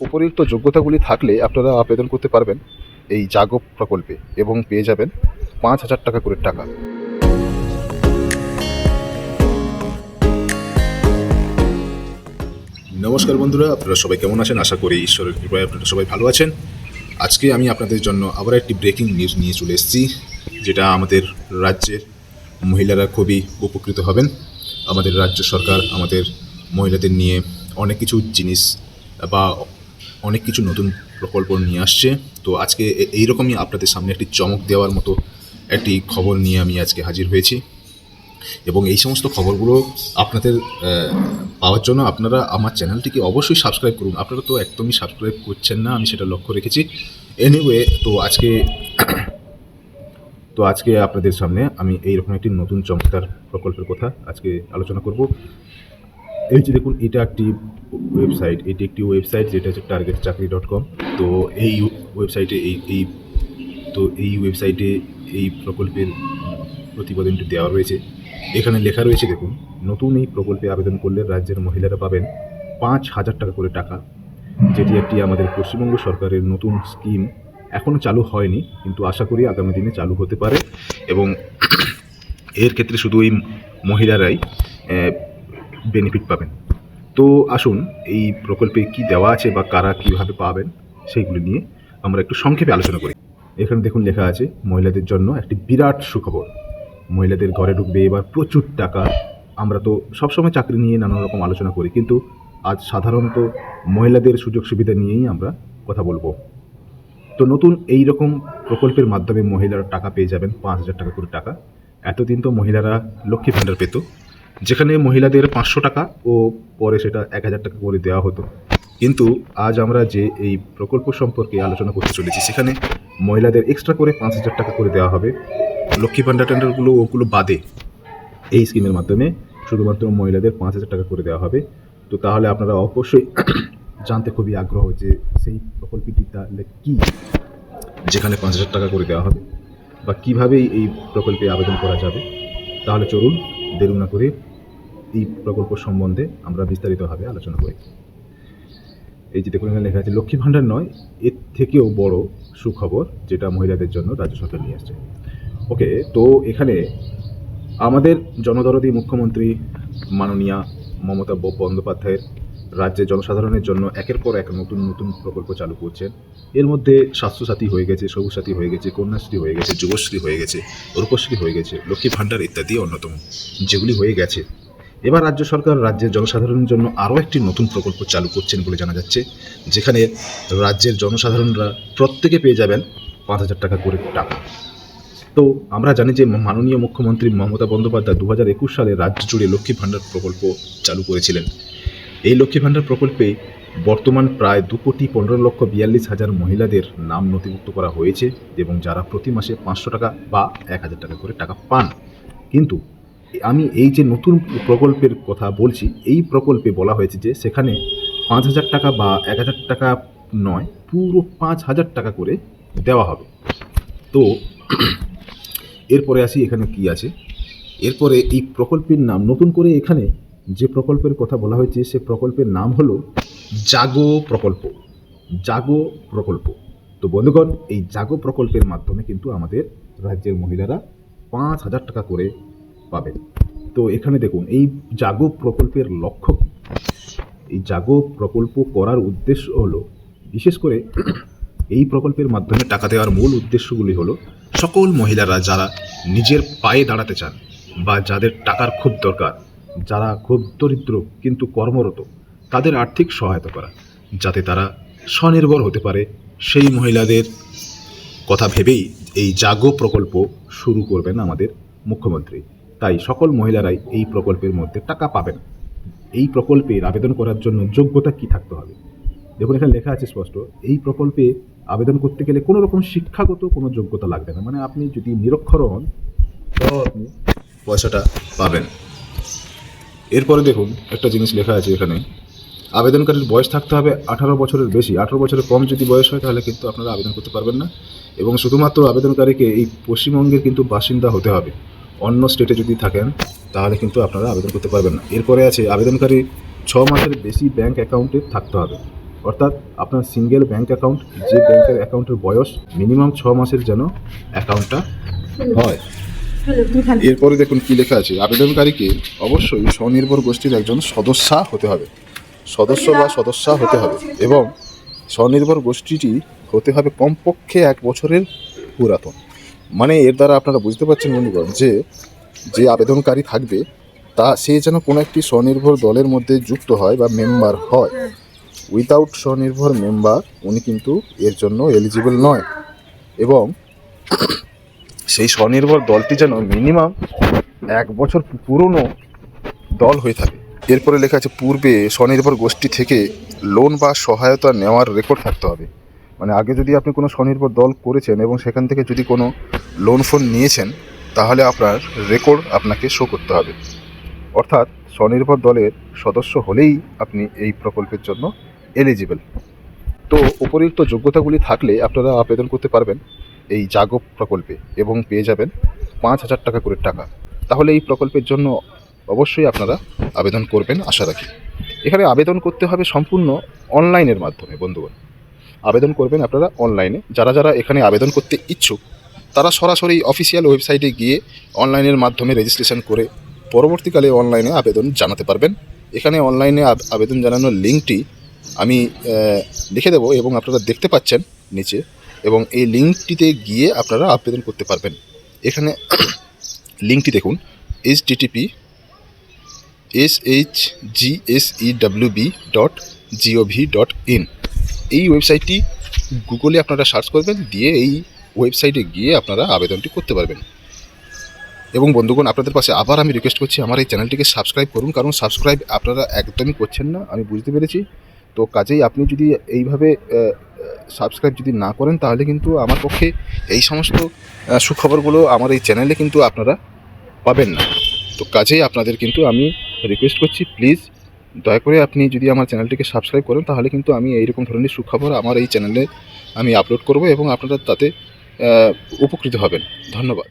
উপরিউক্ত যোগ্যতাগুলি থাকলে আপনারা আবেদন করতে পারবেন এই জাগো প্রকল্পে এবং পেয়ে যাবেন 5,000 টাকা করে টাকা। নমস্কার বন্ধুরা, আপনারা সবাই কেমন আছেন? আশা করি ঈশ্বরের কৃপায় আপনারা সবাই ভালো আছেন। আজকে আমি আপনাদের জন্য আবার একটি ব্রেকিং নিউজ নিয়ে চলে এসেছি, যেটা আমাদের রাজ্যের মহিলারা খুবই উপকৃত হবেন। আমাদের রাজ্য সরকার আমাদের মহিলাদের নিয়ে অনেক কিছু জিনিস বা অনেক কিছু নতুন প্রকল্প নিয়ে আসছে। তো আজকে এইরকমই আপনাদের সামনে একটি চমক দেওয়ার মতো একটি খবর নিয়ে আমি আজকে হাজির হয়েছি, এবং এই সমস্ত খবরগুলো আপনাদের পাওয়ার জন্য আপনারা আমার চ্যানেলটিকে অবশ্যই সাবস্ক্রাইব করুন। আপনারা তো একদমই সাবস্ক্রাইব করছেন না, আমি সেটা লক্ষ্য রেখেছি। এনিওয়ে, তো আজকে আপনাদের সামনে আমি এইরকম একটি নতুন চমৎকার প্রকল্পের কথা আজকে আলোচনা করব। এই যে দেখুন, এটা একটি ওয়েবসাইট, এটি একটি ওয়েবসাইট যেটা হচ্ছে targetchakri.com। তো এই ওয়েবসাইটে এই ওয়েবসাইটে এই প্রকল্পের প্রতিবেদনটি দেওয়া রয়েছে। এখানে লেখা রয়েছে, দেখুন, নতুন এই প্রকল্পে আবেদন করলে রাজ্যের মহিলারা পাবেন 5,000 টাকা করে টাকা, যেটি একটি আমাদের পশ্চিমবঙ্গ সরকারের নতুন স্কিম। এখনও চালু হয়নি, কিন্তু আশা করি আগামী দিনে চালু হতে পারে, এবং এর ক্ষেত্রে শুধু এই মহিলারাই বেনিফিট পাবেন। তো আসুন, এই প্রকল্পে কি দেওয়া আছে বা কারা কীভাবে পাবেন সেইগুলি নিয়ে আমরা একটু সংক্ষেপে আলোচনা করি। এখানে দেখুন লেখা আছে, মহিলাদের জন্য একটি বিরাট সুখবর। মহিলাদের ঘরে ঢুকবে এবার প্রচুর টাকা। আমরা তো সবসময় চাকরি নিয়ে নানান রকম আলোচনা করি, কিন্তু আজ সাধারণত মহিলাদের সুযোগ সুবিধা নিয়েই আমরা কথা বলবো। তো নতুন এই রকম প্রকল্পের মাধ্যমে মহিলারা টাকা পেয়ে যাবেন 5,000 টাকা করে টাকা। এতদিন তো মহিলারা লক্ষ্মী ভাণ্ডার পেত, যেখানে মহিলাদের 500 টাকা ও পরে সেটা 1,000 টাকা করে দেওয়া হতো। কিন্তু আজ আমরা যে এই প্রকল্প সম্পর্কে আলোচনা করতে চলেছি, সেখানে মহিলাদের এক্সট্রা করে 5,000 টাকা করে দেওয়া হবে। লক্ষ্মী ভাণ্ডার টেন্ডারগুলো ওগুলো বাদে এই স্কিমের মাধ্যমে শুধুমাত্র মহিলাদের 5,000 টাকা করে দেওয়া হবে। তো তাহলে আপনারা অবশ্যই জানতে খুবই আগ্রহ যে সেই প্রকল্পটি তাহলে কী, যেখানে 5,000 টাকা করে দেওয়া হবে, বা কীভাবে এই প্রকল্পে আবেদন করা যাবে। তাহলে চলুন, দেরি না করে এই প্রকল্প সম্বন্ধে আমরা বিস্তারিতভাবে আলোচনা করি। এই যে দেখুন, এখানে লেখা আছে, লক্ষ্মী ভাণ্ডার নয়, এর থেকেও বড় সুখবর যেটা মহিলাদের জন্য রাজ্য সরকার নিয়ে আসছে। ওকে, তো এখানে আমাদের জনদরদী মুখ্যমন্ত্রী মাননীয়া মমতা বন্দ্যোপাধ্যায়ের রাজ্যের জনসাধারণের জন্য একের পর এক নতুন নতুন প্রকল্প চালু করছেন। এর মধ্যে স্বাস্থ্যসাথী হয়ে গেছে, সবুজ সাথী হয়ে গেছে, কন্যাশ্রী হয়ে গেছে, যুবশ্রী হয়ে গেছে, রূপশ্রী হয়ে গেছে, লক্ষ্মী ভাণ্ডার ইত্যাদি অন্যতম, যেগুলি হয়ে গেছে। এবার রাজ্য সরকার রাজ্যের জনসাধারণের জন্য আরও একটি নতুন প্রকল্প চালু করছেন বলে জানা যাচ্ছে, যেখানে রাজ্যের জনসাধারণরা প্রত্যেকে পেয়ে যাবেন 5,000 টাকা করে টাকা। তো আমরা জানি যে মাননীয় মুখ্যমন্ত্রী মমতা বন্দ্যোপাধ্যায় 2021 সালে রাজ্য জুড়ে লক্ষ্মী ভাণ্ডার প্রকল্প চালু করেছিলেন। এই লক্ষ্মী ভাণ্ডার প্রকল্পে বর্তমান প্রায় 2,15,42,000 মহিলাদের নাম নথিভুক্ত করা হয়েছে, এবং যারা প্রতি মাসে 500 টাকা বা 1,000 টাকা করে টাকা পান। কিন্তু আমি এই যে নতুন প্রকল্পের কথা বলছি, এই প্রকল্পে বলা হয়েছে যে সেখানে 5,000 টাকা বা 1,000 টাকা নয়, পুরো 5,000 টাকা করে দেওয়া হবে। তো এরপরে আসি, এখানে কি আছে। এরপরে এই প্রকল্পের নাম নতুন করে, এখানে যে প্রকল্পের কথা বলা হয়েছে সে প্রকল্পের নাম হলো জাগো প্রকল্প। জাগো প্রকল্প। তো বন্ধুগণ, এই জাগো প্রকল্পের মাধ্যমে কিন্তু আমাদের রাজ্যের মহিলারা 5,000 টাকা করে পাবেন। তো এখানে দেখুন, এই জাগো প্রকল্পের লক্ষ্য কী। এই জাগো প্রকল্প করার উদ্দেশ্য হলো, বিশেষ করে এই প্রকল্পের মাধ্যমে টাকা দেওয়ার মূল উদ্দেশ্যগুলি হলো, সকল মহিলারা যারা নিজের পায়ে দাঁড়াতে চান বা যাদের টাকার খুব দরকার, যারা খুব দরিদ্র কিন্তু কর্মরত, তাদের আর্থিক সহায়তা করা, যাতে তারা স্বনির্ভর হতে পারে। সেই মহিলাদের কথা ভেবেই এই জাগো প্রকল্প শুরু করবেন আমাদের মুখ্যমন্ত্রী। তাই সকল মহিলারাই এই প্রকল্পের মধ্যে টাকা পাবেন। এই প্রকল্পের আবেদন করার জন্য যোগ্যতা কী থাকতে হবে, দেখুন এখানে লেখা আছে স্পষ্ট, এই প্রকল্পে আবেদন করতে গেলে কোনো রকম শিক্ষাগত কোনো যোগ্যতা লাগবে না। মানে আপনি যদি নিরক্ষর হন তাও আপনি পয়সাটা পাবেন। এরপরে দেখুন, একটা জিনিস লেখা আছে এখানে, আবেদনকারীর বয়স থাকতে হবে 18 বছরের বেশি। 18 বছরের কম যদি বয়স হয় তাহলে কিন্তু আপনারা আবেদন করতে পারবেন না, এবং শুধুমাত্র আবেদনকারীকে এই পশ্চিমবঙ্গের কিন্তু বাসিন্দা হতে হবে। অন্য স্টেটে যদি থাকেন তাহলে কিন্তু আপনারা আবেদন করতে পারবেন না। এরপরে আছে, আবেদনকারী 6 মাসের বেশি ব্যাংক অ্যাকাউন্টে থাকতে হবে। অর্থাৎ আপনার সিঙ্গেল ব্যাংক অ্যাকাউন্ট, যে ব্যাংকের অ্যাকাউন্টের বয়স মিনিমাম 6 মাসের যেন অ্যাকাউন্টটা হয়। এরপরে দেখুন কি লেখা আছে, আবেদনকারীকে অবশ্যই স্বনির্ভর গোষ্ঠীর একজন সদস্যা হতে হবে, সদস্য বা সদস্যা হতে হবে, এবং স্বনির্ভর গোষ্ঠীটি হতে হবে কমপক্ষে 1 বছরের পুরাতন। মানে এর দ্বারা আপনারা বুঝতে পারছেন বন্ধুগণ যে যে আবেদনকারী থাকবে সে যেন কোনো একটি স্বনির্ভর দলের মধ্যে যুক্ত হয় বা মেম্বার হয়। উইদাউট স্বনির্ভর মেম্বার উনি কিন্তু এর জন্য এলিজিবল নয়, এবং সেই স্বনির্ভর দলটি যেন মিনিমাম 1 বছর পুরনো দল হয়ে থাকে। এরপরে লেখা আছে পূর্বে স্বনির্ভর গোষ্ঠী থেকে লোন বা সহায়তা নেওয়ার রেকর্ড থাকতে হবে। মানে আগে যদি আপনি কোনো স্বনির্ভর দল করেছেন এবং সেখান থেকে যদি কোনো লোন ফোন নিয়েছেন, তাহলে আপনার রেকর্ড আপনাকে শো করতে হবে। অর্থাৎ স্বনির্ভর দলের সদস্য হলেই আপনি এই প্রকল্পের জন্য এলিজিবল। তো উপরিউক্ত যোগ্যতাগুলি থাকলে আপনারা আবেদন করতে পারবেন এই জাগো প্রকল্পে এবং পেয়ে যাবেন 5,000 টাকা করে টাকা। তাহলে এই প্রকল্পের জন্য অবশ্যই আপনারা আবেদন করবেন আশা রাখি। এখানে আবেদন করতে হবে সম্পূর্ণ অনলাইনের মাধ্যমে বন্ধুগণ। আবেদন করবেন আপনারা অনলাইনে। যারা যারা এখানে আবেদন করতে ইচ্ছুক তারা সরাসরি অফিসিয়াল ওয়েবসাইটে গিয়ে অনলাইনের মাধ্যমে রেজিস্ট্রেশন করে পরবর্তীকালে অনলাইনে আবেদন জানাতে পারবেন। এখানে অনলাইনে আবেদন জানানোর লিঙ্কটি আমি লিখে দেবো এবং আপনারা দেখতে পাচ্ছেন নিচে, এবং এই লিঙ্কটিতে গিয়ে আপনারা আবেদন করতে পারবেন। এখানে লিঙ্কটি দেখুন, http://shgsewb.gov.in। এই ওয়েবসাইটটি গুগলে আপনারা সার্চ করবেন, দিয়ে এই ওয়েবসাইটে গিয়ে আপনারা আবেদনটি করতে পারবেন। এবং বন্ধুগণ, আপনাদের পাশে আবার আমি রিকোয়েস্ট করছি আমার এই চ্যানেলটিকে সাবস্ক্রাইব করুন, কারণ সাবস্ক্রাইব আপনারা একদমই করছেন না, আমি বুঝতে পেরেছি। তো কাজেই আপনি যদি এইভাবে সাবস্ক্রাইব যদি না করেন তাহলে কিন্তু আমার পক্ষে এই সমস্ত সুখবরগুলো আমার এই চ্যানেলে কিন্তু আপনারা পাবেন না। তো কাজেই আপনাদের কিন্তু আমি রিকোয়েস্ট করছি, প্লিজ দয়া করে আপনি যদি আমার চ্যানেলটিকে সাবস্ক্রাইব করেন তাহলে কিন্তু আমি এইরকম ধরনের সুখবর আমার এই চ্যানেলে আমি আপলোড করব এবং আপনারা তাতে উপকৃত হবেন। ধন্যবাদ।